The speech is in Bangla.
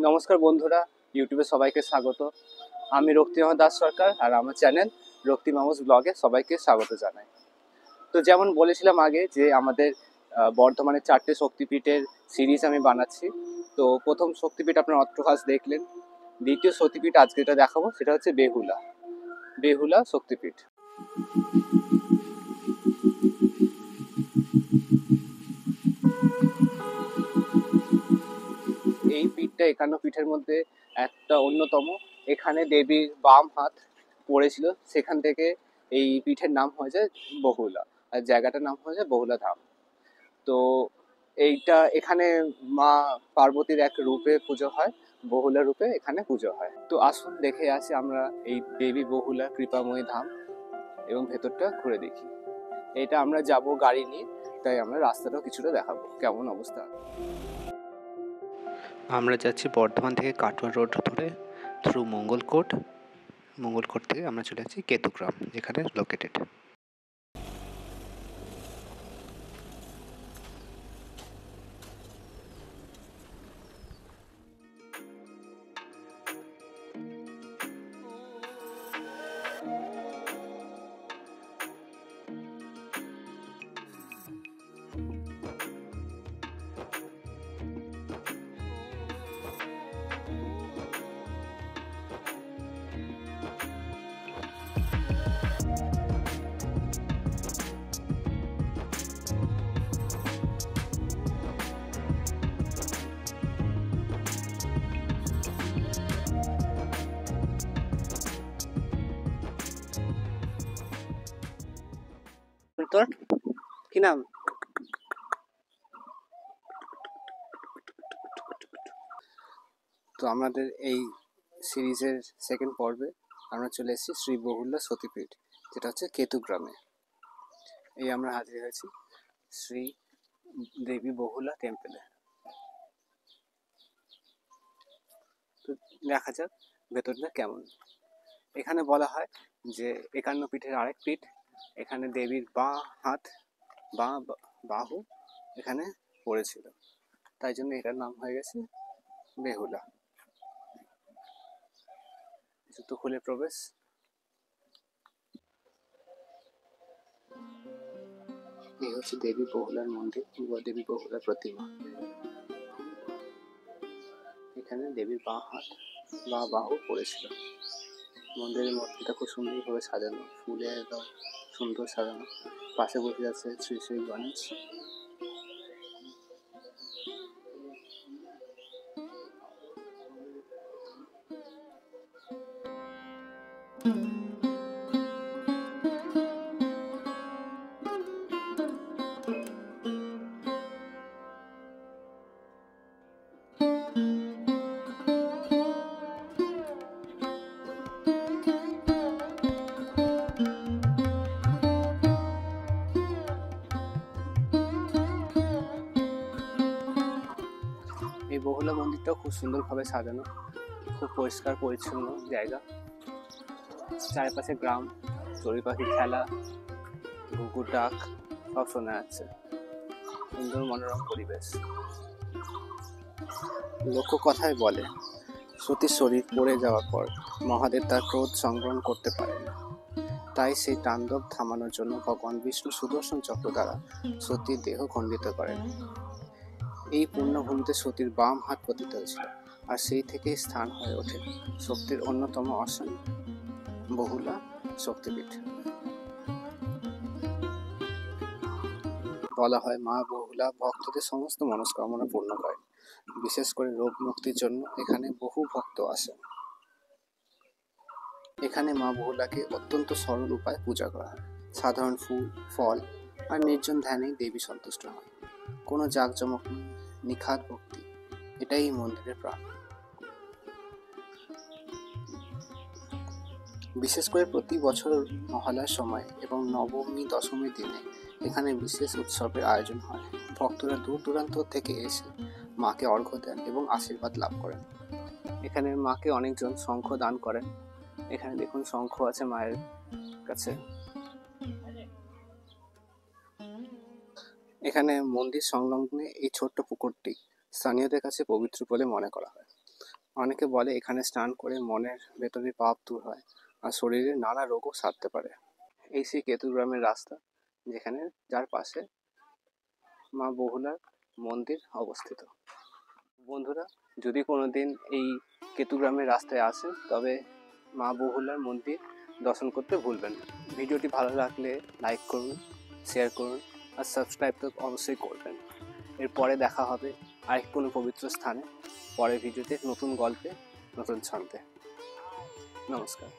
নমস্কার বন্ধুরা, ইউটিউবে সবাইকে স্বাগত। আমি রক্তিমা দাস সরকার আর আমার চ্যানেল রক্তি মামুস ব্লগে সবাইকে স্বাগত জানাই। তো যেমন বলেছিলাম আগে যে আমাদের বর্ধমানে 4টে শক্তিপীঠের সিরিজ আমি বানাচ্ছি। তো প্রথম শক্তিপীঠ আপনার অট্টহাস দেখলেন। দ্বিতীয় শক্তিপীঠ আজকে যেটা দেখাবো সেটা হচ্ছে বেহুলা বেহুলা শক্তিপীঠ। এই পীঠটা 51 পীঠের মধ্যে একটা অন্যতম। এখানে দেবীর বাম হাত পড়েছিল, সেখান থেকে এই পীঠের নাম হয়েছে বহুলা, আর জায়গাটার নাম হয়েছে বহুলা ধাম। তো এইটা এখানে মা পার্বতীর এক রূপে পুজো হয়, বহুলা রূপে এখানে পুজো হয়। তো আসুন দেখে আসি আমরা এই দেবী বহুলা কৃপাময়ী ধাম এবং ভেতরটা ঘুরে দেখি। এটা আমরা যাব গাড়ি নিয়ে, তাই আমরা রাস্তাটাও কিছুটা দেখাবো কেমন অবস্থা। আমরা যাচ্ছি বর্ধমান থেকে কাটোয়া রোড ধরে থ্রু মঙ্গলকোট থেকে আমরা চলে যাচ্ছি কেতুগ্রাম, যেখানে লোকেটেড। তোর কি নাম? তো আমাদের এই সিরিজের সেকেন্ড পর্বে আমরা চলে এসেছি শ্রী বহুল্লা সতীপীঠ, যেটা হচ্ছে কেতুগ্রামে। এই আমরা হাজির হয়েছি শ্রী দেবী বহুলা টেম্পলে। তো দেখা যাক ভেতরটা কেমন। এখানে বলা হয় যে 51 পীঠের আরেক পীঠ, এখানে দেবীর বাঁ হাত বাহু এখানে পড়েছিল, তাই জন্য এটার নাম হয়ে গেছে বেহুলা। জুতো খুলে প্রবেশ। এই হচ্ছে দেবী বহুলার মন্দির বা দেবী বহুলার প্রতিমা। এখানে দেবীর বাঁ হাত বা বাহু পড়েছিল। মন্দিরের মূর্তিটা খুব সুন্দরভাবে সাজানো, ফুলে একদম সুন্দর সাজানো। পাশে বসে আছে শ্রী শ্রী গণেশ। এই বহুলা মন্দিরটাও খুব সুন্দরভাবে সাজানো, খুব পরিষ্কার পরিচ্ছন্ন জায়গা। চারপাশে গ্রাম, চড়ুই পাখির খেলা, ঘুঘুর ডাক সব শোনা যাচ্ছে। সুন্দর মনোরম পরিবেশ। লোককথায় বলে, সতীর শরীর পড়ে যাওয়ার পর মহাদেব তার ক্রোধ সংবরণ করতে পারেন, তাই সেই তাণ্ডব থামানোর জন্য ভগবান বিষ্ণু সুদর্শন চক্র দ্বারা সতীর দেহ খণ্ডিত করেন। এই পুণ্যভূমিতে সতীর বাম হাত পতিত হয়েছিল, আর সেই থেকেই স্থান হয়ে ওঠে শক্তির অন্যতম আসন বহুলা শক্তিপীঠ। বলা হয় মা বহুলা ভক্তদের সমস্ত মনস্কামনা পূর্ণ করেন। বিশেষ করে রোগ মুক্তির জন্য এখানে বহু ভক্ত আসেন। এখানে মা বহুলাকে অত্যন্ত সরল উপায়ে পূজা করা হয়। সাধারণ ফুল, ফল আর নির্জন ধ্যানেই দেবী সন্তুষ্ট হয়। কোনো জাঁকজমক নয়, নিখাদ ভক্তি, এটাই এই মন্দিরের প্রাণ। বিশেষ করে প্রতি বছর মহালয়ার সময় এবং নবমী দশমীর দিনে এখানে বিশেষ উৎসবের আয়োজন হয়। ভক্তরা দূর দূরান্ত থেকে এসে মাকে অর্ঘ্য দেন এবং আশীর্বাদ লাভ করেন। এখানে মাকে অনেকজন শঙ্খ দান করেন। এখানে দেখুন শঙ্খ আছে মায়ের কাছে। এখানে মন্দির সংলগ্নে এই ছোট্ট পুকুরটি স্থানীয়দের কাছে পবিত্র বলে মনে করা হয়। অনেকে বলে এখানে স্নান করে মনের ভেতরে পাপ দূর হয় আর শরীরে নানা রোগও সারতে পারে। এই সেই কেতুগ্রামের রাস্তা, যেখানে যার পাশে মা বহুলার মন্দির অবস্থিত। বন্ধুরা, যদি কোনোদিন এই কেতুগ্রামের রাস্তায় আসেন তবে মা বহুলার মন্দির দর্শন করতে ভুলবেন না। ভিডিওটি ভালো লাগলে লাইক করুন, শেয়ার করুন আর সাবস্ক্রাইব তো অবশ্যই করবেন। এরপরে দেখা হবে আরেক কোনো পবিত্র স্থানে, পরের ভিডিওতে নতুন গল্পে নতুন ছন্দে। নমস্কার।